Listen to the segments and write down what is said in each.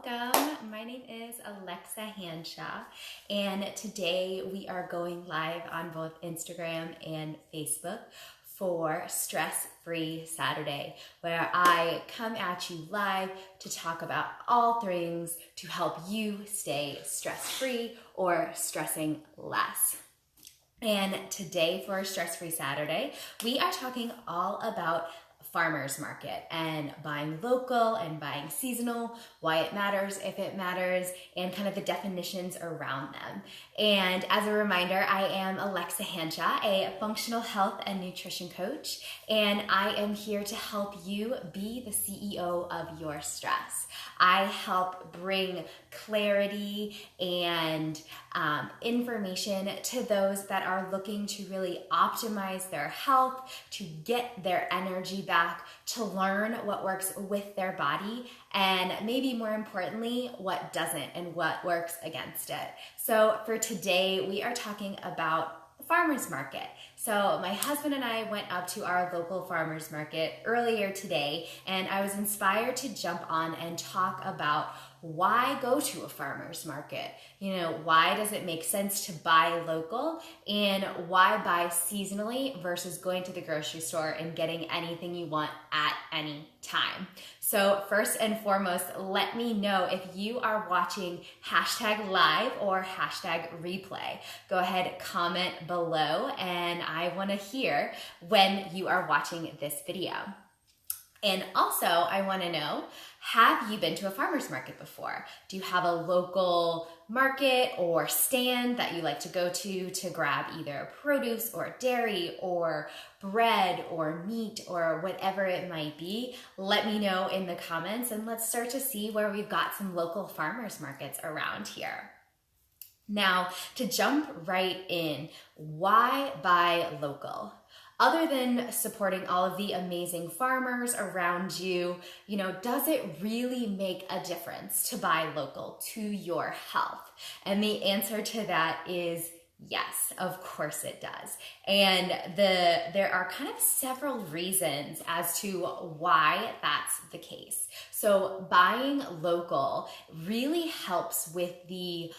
welcome. My name is Alexa Hanshaw, and today we are going live on both Instagram and Facebook for Stress-Free Saturday, where I come at you live to talk about all things to help you stay stress-free or stressing less. And today for Stress-Free Saturday, we are talking all about farmers market and buying local and buying seasonal, why it matters, if it matters, and kind of the definitions around them. And as a reminder, I am Alexa Hanshaw, a functional health and nutrition coach, and I am here to help you be the CEO of your stress. I help bring clarity and information to those that are looking to really optimize their health, to get their energy back, to learn what works with their body, and maybe more importantly, what doesn't and what works against it. So for today, we are talking about the farmers market. So my husband and I went up to our local farmers market earlier today, and I was inspired to jump on and talk about why go to a farmer's market? You know, why does it make sense to buy local, and why buy seasonally versus going to the grocery store and getting anything you want at any time? So first and foremost, let me know if you are watching #live or #replay. Go ahead, comment below, and I want to hear when you are watching this video. And also, I want to know, have you been to a farmer's market before? Do you have a local market or stand that you like to go to grab either produce or dairy or bread or meat or whatever it might be? Let me know in the comments, and let's start to see where we've got some local farmers markets around here. Now, to jump right in, why buy local? Other than supporting all of the amazing farmers around you, does it really make a difference to buy local to your health? And the answer to that is yes, of course it does. And there are kind of several reasons as to why that's the case. So buying local really helps with the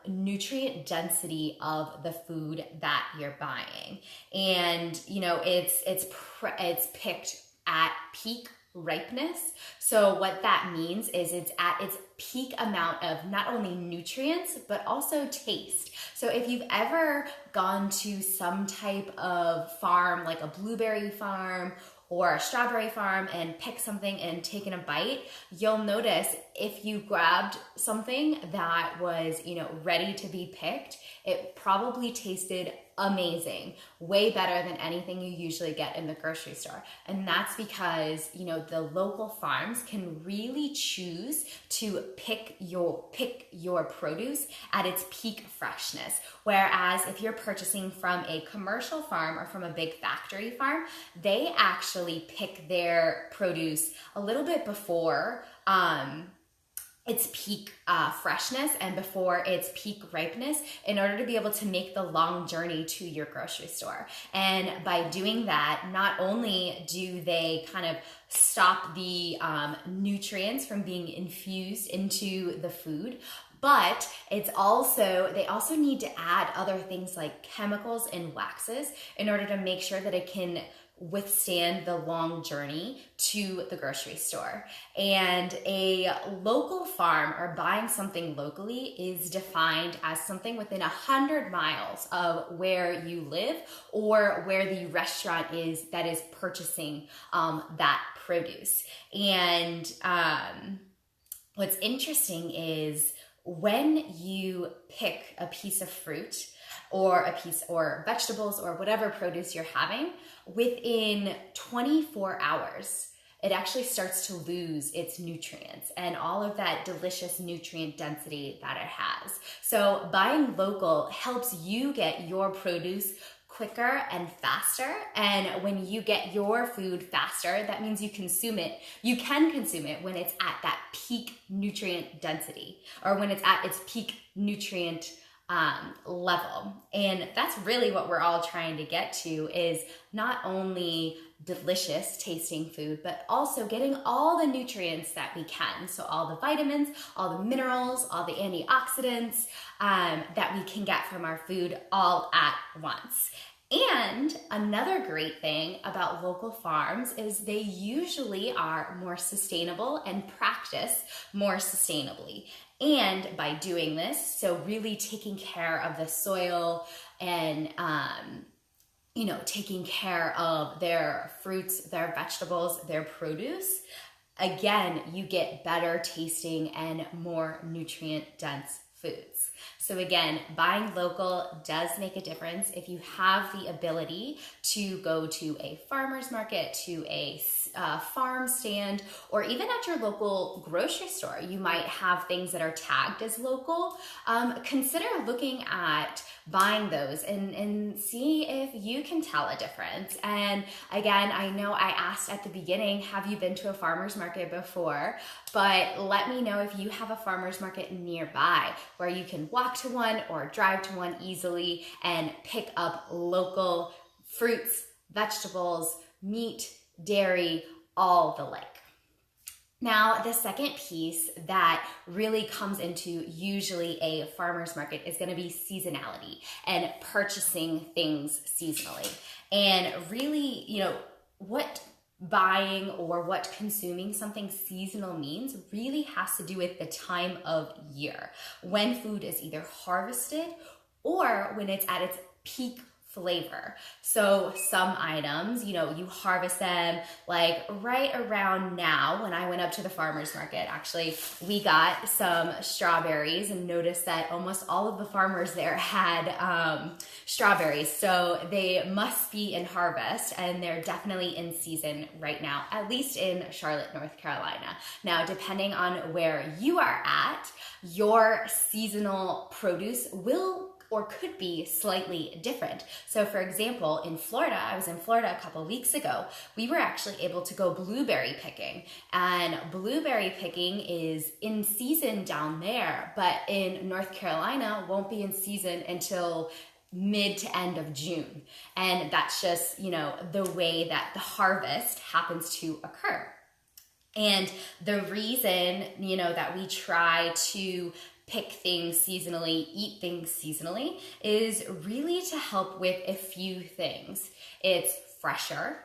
nutrient density of the food that you're buying. And, it's picked at peak ripeness. So what that means is it's at its peak amount of not only nutrients, but also taste. So if you've ever gone to some type of farm, like a blueberry farm or a strawberry farm, and pick something and taken a bite, you'll notice if you grabbed something that was, ready to be picked, it probably tasted amazing, way better than anything you usually get in the grocery store. And that's because, the local farms can really choose to pick your produce at its peak freshness. Whereas if you're purchasing from a commercial farm or from a big factory farm, they actually pick their produce a little bit before its peak freshness and before its peak ripeness in order to be able to make the long journey to your grocery store. And by doing that, not only do they kind of stop the nutrients from being infused into the food, but they also need to add other things like chemicals and waxes in order to make sure that it can withstand the long journey to the grocery store. And a local farm, or buying something locally, is defined as something within 100 miles of where you live or where the restaurant is that is purchasing that produce. And what's interesting is when you pick a piece of fruit or vegetables or whatever produce you're having, within 24 hours, it actually starts to lose its nutrients and all of that delicious nutrient density that it has. So buying local helps you get your produce quicker and faster. And when you get your food faster, that means you can consume it when it's at that peak nutrient density, or when it's at its peak nutrient level. And that's really what we're all trying to get to, is not only delicious tasting food, but also getting all the nutrients that we can. So all the vitamins, all the minerals, all the antioxidants that we can get from our food all at once. And another great thing about local farms is they usually are more sustainable and practice more sustainably. And by doing this, so really taking care of the soil and taking care of their fruits, their vegetables, their produce, again, you get better tasting and more nutrient dense foods. So again, buying local does make a difference. If you have the ability to go to a farmer's market, to a farm stand, or even at your local grocery store, you might have things that are tagged as local. Consider looking at buying those and see if you can tell a difference. And again, I know I asked at the beginning, have you been to a farmer's market before? But let me know if you have a farmer's market nearby where you can walk to one or drive to one easily and pick up local fruits, vegetables, meat, dairy, all the like. Now, the second piece that really comes into usually a farmer's market is going to be seasonality and purchasing things seasonally. And really, what buying or what consuming something seasonal means really has to do with the time of year, when food is either harvested or when it's at its peak flavor. So some items, you harvest them like right around now. When I went up to the farmer's market, actually, we got some strawberries and noticed that almost all of the farmers there had strawberries. So they must be in harvest, and they're definitely in season right now, at least in Charlotte, North Carolina. Now, depending on where you are at, your seasonal produce will or could be slightly different. So for example, in Florida, I was in Florida a couple weeks ago, we were actually able to go blueberry picking. And blueberry picking is in season down there, but in North Carolina won't be in season until mid to end of June. And that's just, the way that the harvest happens to occur. And the reason, that we try to pick things seasonally, eat things seasonally, is really to help with a few things. It's fresher,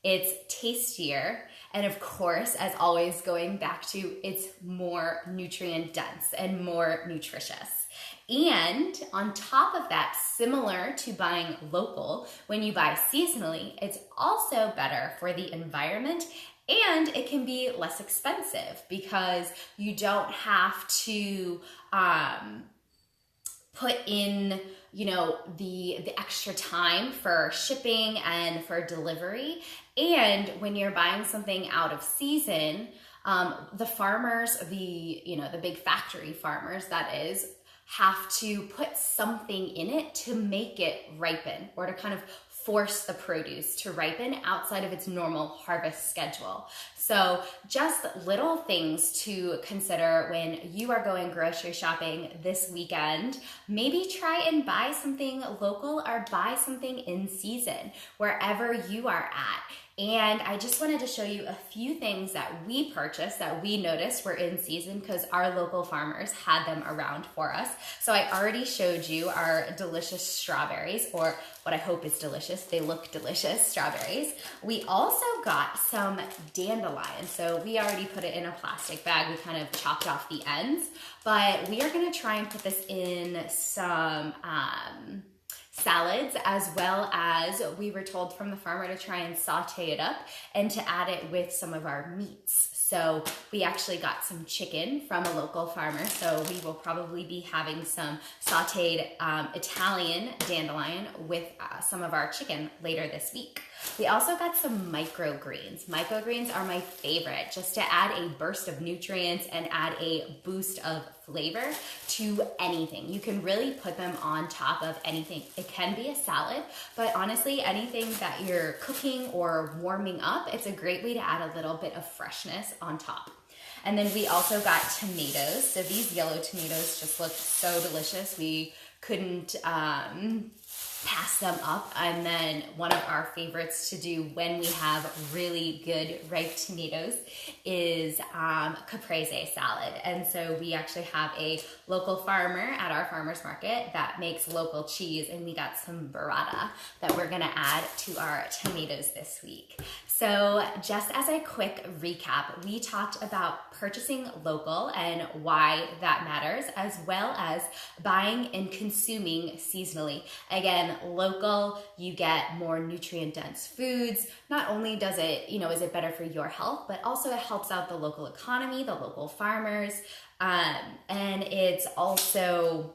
it's tastier, and of course, as always, going back to, it's more nutrient dense and more nutritious. And on top of that, similar to buying local, when you buy seasonally, it's also better for the environment, and it can be less expensive because you don't have to put in, the extra time for shipping and for delivery. And when you're buying something out of season, the farmers, the big factory farmers, that is, have to put something in it to make it ripen, or to kind of force the produce to ripen outside of its normal harvest schedule. So just little things to consider when you are going grocery shopping this weekend. Maybe try and buy something local or buy something in season wherever you are at. And I just wanted to show you a few things that we purchased that we noticed were in season because our local farmers had them around for us. So I already showed you our delicious strawberries, or what I hope is delicious. They look delicious, strawberries. We also got some dandelion. So we already put it in a plastic bag. We kind of chopped off the ends, but we are going to try and put this in some salads, as well as we were told from the farmer to try and saute it up and to add it with some of our meats. So we actually got some chicken from a local farmer, so we will probably be having some sauteed Italian dandelion with some of our chicken later this week. We also got some microgreens. Microgreens are my favorite, just to add a burst of nutrients and add a boost of flavor to anything. You can really put them on top of anything. It can be a salad, but honestly, anything that you're cooking or warming up, it's a great way to add a little bit of freshness on top. And then we also got tomatoes. So these yellow tomatoes just look so delicious. We couldn't pass them up. And then one of our favorites to do when we have really good ripe tomatoes is caprese salad. And so we actually have a local farmer at our farmer's market that makes local cheese, and we got some burrata that we're gonna add to our tomatoes this week. So just as a quick recap, we talked about purchasing local and why that matters, as well as buying and consuming seasonally. Again, local, you get more nutrient dense foods. Not only does it, is it better for your health, but also it helps out the local economy, the local farmers, and it's also,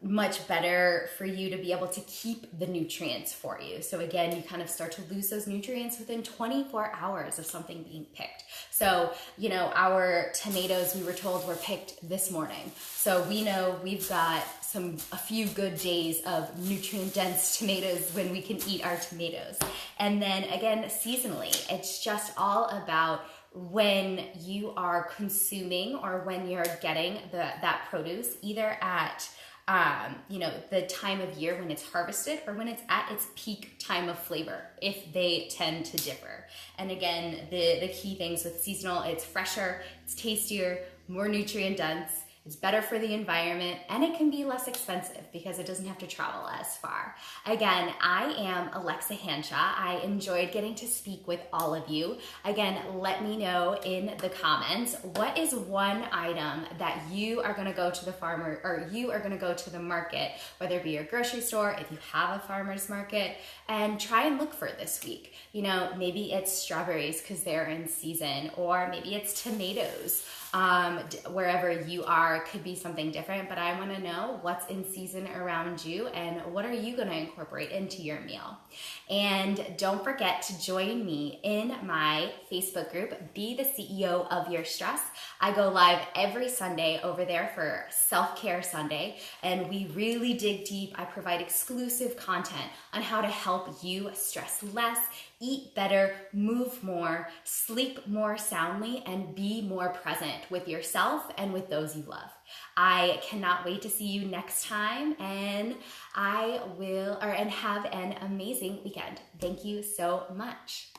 much better for you to be able to keep the nutrients for you. So again, you kind of start to lose those nutrients within 24 hours of something being picked. So, our tomatoes, we were told, were picked this morning. So we know we've got a few good days of nutrient dense tomatoes when we can eat our tomatoes. And then again, seasonally, it's just all about when you are consuming or when you're getting that produce, either at the time of year when it's harvested or when it's at its peak time of flavor, if they tend to differ. And again, the key things with seasonal, it's fresher, it's tastier, more nutrient dense, it's better for the environment, and it can be less expensive because it doesn't have to travel as far. Again, I am Alexa Hanshaw. I enjoyed getting to speak with all of you. Again, let me know in the comments, what is one item that you are gonna go to the farmer, or you are gonna go to the market, whether it be your grocery store, if you have a farmer's market, and try and look for this week. Maybe it's strawberries because they're in season, or maybe it's tomatoes. Wherever you are could be something different, but I want to know what's in season around you and what are you going to incorporate into your meal. And don't forget to join me in my Facebook group, Be the CEO of Your Stress. I go live every Sunday over there for Self-Care Sunday, and we really dig deep. I provide exclusive content on how to help you stress less, eat better, move more, sleep more soundly, and be more present with yourself and with those you love. I cannot wait to see you next time, and have an amazing weekend. Thank you so much.